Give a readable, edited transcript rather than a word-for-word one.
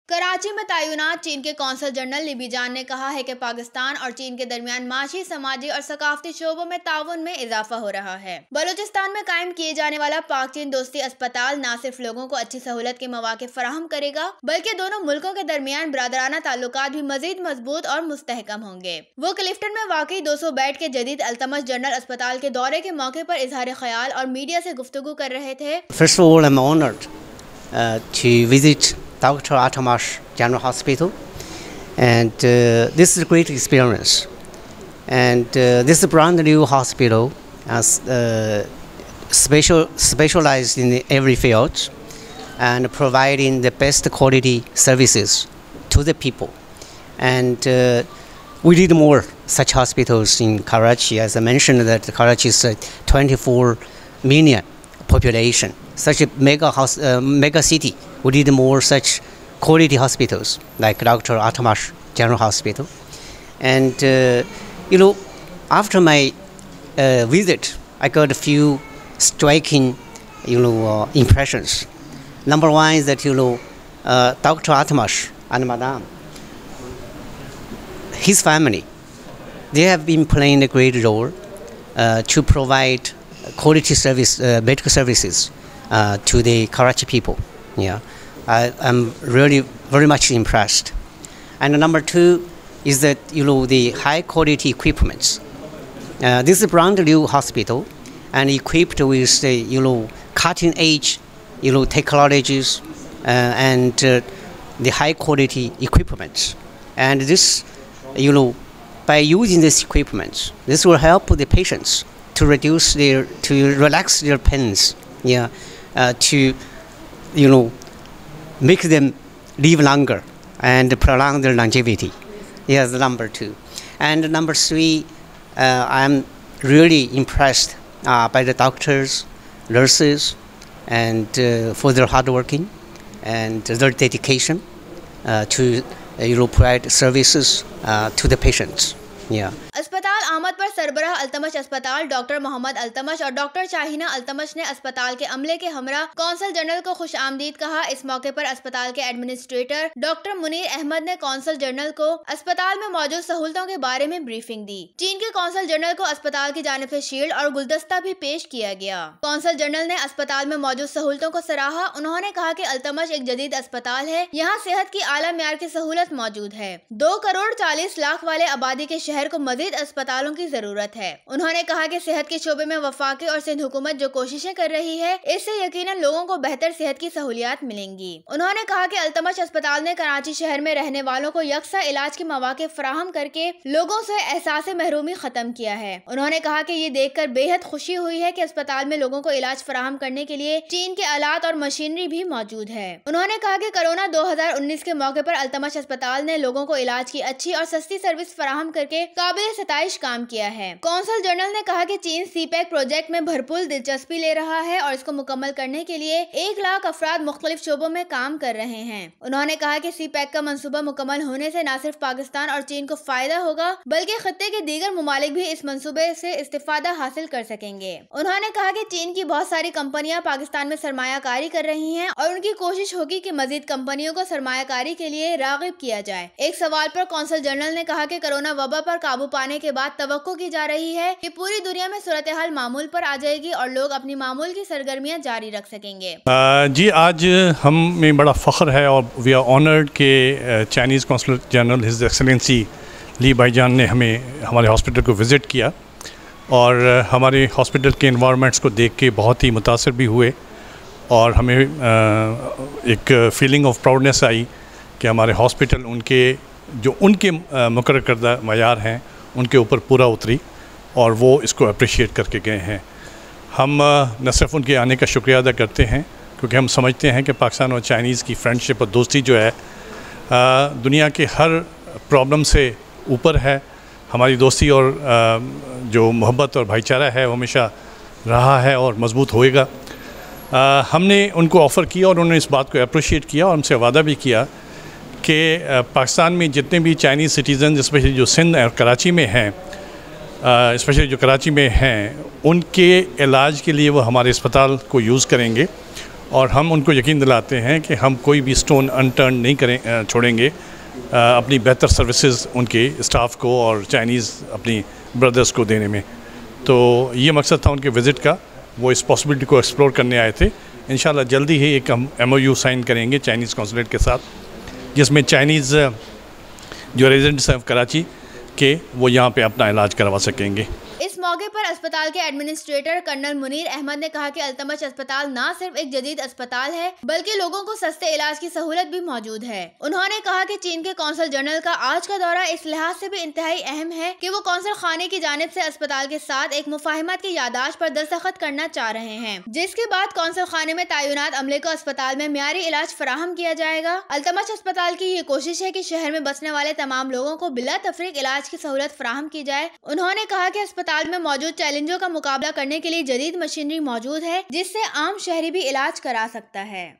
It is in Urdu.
کراچی میں تعینات چین کے قونصل جنرل لیبی جان نے کہا ہے کہ پاکستان اور چین کے درمیان معاشی، سماجی اور ثقافتی شعبوں میں تعاون میں اضافہ ہو رہا ہے۔ بلوچستان میں قائم کیے جانے والا پاک چین دوستی اسپتال نہ صرف لوگوں کو اچھی سہولت کے مواقع فراہم کرے گا بلکہ دونوں ملکوں کے درمیان برادرانہ تعلقات بھی مزید مضبوط اور مستحکم ہوں گے۔ وہ کلفٹن میں واقع 200 بیڈ کے جدید التمش جنرل اسپتال کے دورے کے موقع پر اظہار خیال اور میڈیا سے گفتگو کر رہے تھے۔ First of all, I'm honored to visit Dr. Atamash General Hospital, and this is a great experience. And this is a brand new hospital, specialized in every field, and providing the best quality services to the people. And we need more such hospitals in Karachi. As I mentioned, that Karachi is a 24 million population, such a mega city. We need more such quality hospitals like Dr. Atamash General Hospital. And after my visit, I got a few striking impressions. Number one is that Dr. Atamash and Madame, his family, they have been playing a great role to provide quality service, medical services to the Karachi people. Yeah, I'm really very much impressed. And number two is that the high quality equipments. This is a brand new hospital and equipped with the cutting edge technologies and the high quality equipment. And this by using this equipment, this will help the patients to relax their pains, to make them live longer and prolong their longevity. Yes, number two. And number three, I'm really impressed by the doctors, nurses, and for their hard working and their dedication to provide services to the patients. Yeah. اسپتال آمد پر سربراہ التمش اسپتال ڈاکٹر محمد التمش اور ڈاکٹر شاہینہ التمش نے اسپتال کے عملے کے ہمراہ قونصل جنرل کو خوش آمدید کہا۔ اس موقع پر اسپتال کے ایڈمنسٹریٹر ڈاکٹر منیر احمد نے قونصل جنرل کو اسپتال میں موجود سہولتوں کے بارے میں بریفنگ دی۔ چین کے قونصل جنرل کو اسپتال کی جانب سے شیلڈ اور گلدستہ بھی پیش کیا گیا۔ قونصل جنرل نے اسپتال میں موجود سہولتوں کو سراہا۔ انہوں نے کہا کہ التمش ایک جدید اسپتال ہے، یہاں صحت کی اعلیٰ معیار کی سہولت موجود ہے۔ 2.40 کروڑ والے آبادی کے شہر کو مزید اسپتالوں کی ضرورت ہے۔ انہوں نے کہا کہ صحت کے شعبے میں وفاقی اور سندھ حکومت جو کوششیں کر رہی ہے، اس سے یقیناً لوگوں کو بہتر صحت کی سہولیات ملیں گی۔ انہوں نے کہا کہ التمش اسپتال نے کراچی شہر میں رہنے والوں کو یکساں علاج کے مواقع فراہم کر کے لوگوں سے احساس محرومی ختم کیا ہے۔ انہوں نے کہا کہ یہ دیکھ کر بے حد خوشی ہوئی ہے کہ اسپتال میں لوگوں کو علاج فراہم کرنے کے لیے چین کے آلات اور مشینری بھی موجود ہے۔ انہوں نے کہا کہ کورونا 2019 کے موقع پر التمش اسپتال نے لوگوں کو علاج کی اچھی اور سستی سروس فراہم کر کے قابل ستائش کام کیا ہے۔ قونصل جنرل نے کہا کہ چین سی پیک پروجیکٹ میں بھرپور دلچسپی لے رہا ہے اور اس کو مکمل کرنے کے لیے 1 لاکھ افراد مختلف شعبوں میں کام کر رہے ہیں۔ انہوں نے کہا کہ سی پیک کا منصوبہ مکمل ہونے سے نہ صرف پاکستان اور چین کو فائدہ ہوگا بلکہ خطے کے دیگر ممالک بھی اس منصوبے سے استفادہ حاصل کر سکیں گے۔ انہوں نے کہا کہ چین کی بہت ساری کمپنیاں پاکستان میں سرمایہ کاری کر رہی ہیں اور ان کی کوشش ہوگی کہ مزید کمپنیوں کو سرمایہ کاری کے لیے راغب کیا جائے۔ ایک سوال پر قونصل جنرل نے کہا کہ کورونا وبا پر قابو پانے کے بعد توقع کی جا رہی ہے کہ پوری دنیا میں صورتحال معمول پر آ جائے گی اور لوگ اپنی معمول کی سرگرمیاں جاری رکھ سکیں گے۔ جی آج ہم میں بڑا فخر ہے اور وی آر آنرڈ کہ چائنیز قونصل جنرل ہز ایکسلنسی لی بائی جان نے ہمارے ہاسپٹل کو وزٹ کیا اور ہمارے ہاسپٹل کے انوائرمنٹس کو دیکھ کے بہت ہی متاثر بھی ہوئے اور ہمیں ایک فیلنگ آف پراؤڈنیس آئی کہ ہمارے ہاسپٹل ان کے مقرر کردہ معیار ہیں ان کے اوپر پورا اتری اور وہ اس کو اپریشیٹ کر کے گئے ہیں۔ ہم نہ صرف ان کے آنے کا شکریہ ادا کرتے ہیں کیونکہ ہم سمجھتے ہیں کہ پاکستان اور چائنیز کی فرینڈشپ اور دوستی جو ہے دنیا کے ہر پرابلم سے اوپر ہے۔ ہماری دوستی اور جو محبت اور بھائی چارہ ہے وہ ہمیشہ رہا ہے اور مضبوط ہوئے گا۔ ہم نے ان کو آفر کیا اور انہوں نے اس بات کو اپریشیٹ کیا اور ہم سے وعدہ بھی کیا کہ پاکستان میں جتنے بھی چائنیز سٹیزنز اسپیشلی جو سندھ اور کراچی میں ہیں ان کے علاج کے لیے وہ ہمارے اسپتال کو یوز کریں گے اور ہم ان کو یقین دلاتے ہیں کہ ہم کوئی بھی سٹون انٹرن نہیں چھوڑیں گے اپنی بہتر سروسز ان کے اسٹاف کو اور چائنیز اپنی بردرز کو دینے میں. تو یہ مقصد تھا ان کے وزٹ کا, وہ اس پاسبلٹی کو ایکسپلور کرنے آئے تھے. انشاءاللہ جلدی ہی ایک ہم MOU سائن کریں گے چائنیز کونسولیٹ کے ساتھ, جس میں چائنیز جو ریزیڈنٹس ہیں کراچی کے وہ یہاں پہ اپنا علاج کروا سکیں گے. اس موقع پر اسپتال کے ایڈمنسٹریٹر کرنل منیر احمد نے کہا کہ التمش اسپتال نہ صرف ایک جدید اسپتال ہے بلکہ لوگوں کو سستے علاج کی سہولت بھی موجود ہے. انہوں نے کہا کہ چین کے قونصل جنرل کا آج کا دورہ اس لحاظ سے بھی انتہائی اہم ہے کہ وہ قونصل خانے کی جانب سے اسپتال کے ساتھ ایک مفاہمت کی یادداشت پر دستخط کرنا چاہ رہے ہیں, جس کے بعد قونصل خانے میں تعینات عملے کو اسپتال میں معیاری علاج فراہم کیا جائے گا. التمش اسپتال کی یہ کوشش ہے کہ شہر میں بسنے والے تمام لوگوں کو بلا تفریق علاج کی سہولت فراہم کی جائے. انہوں نے کہا کہ اسپتال میں موجود چیلنجوں کا مقابلہ کرنے کے لیے جدید مشینری موجود ہے جس سے عام شہری بھی علاج کرا سکتا ہے.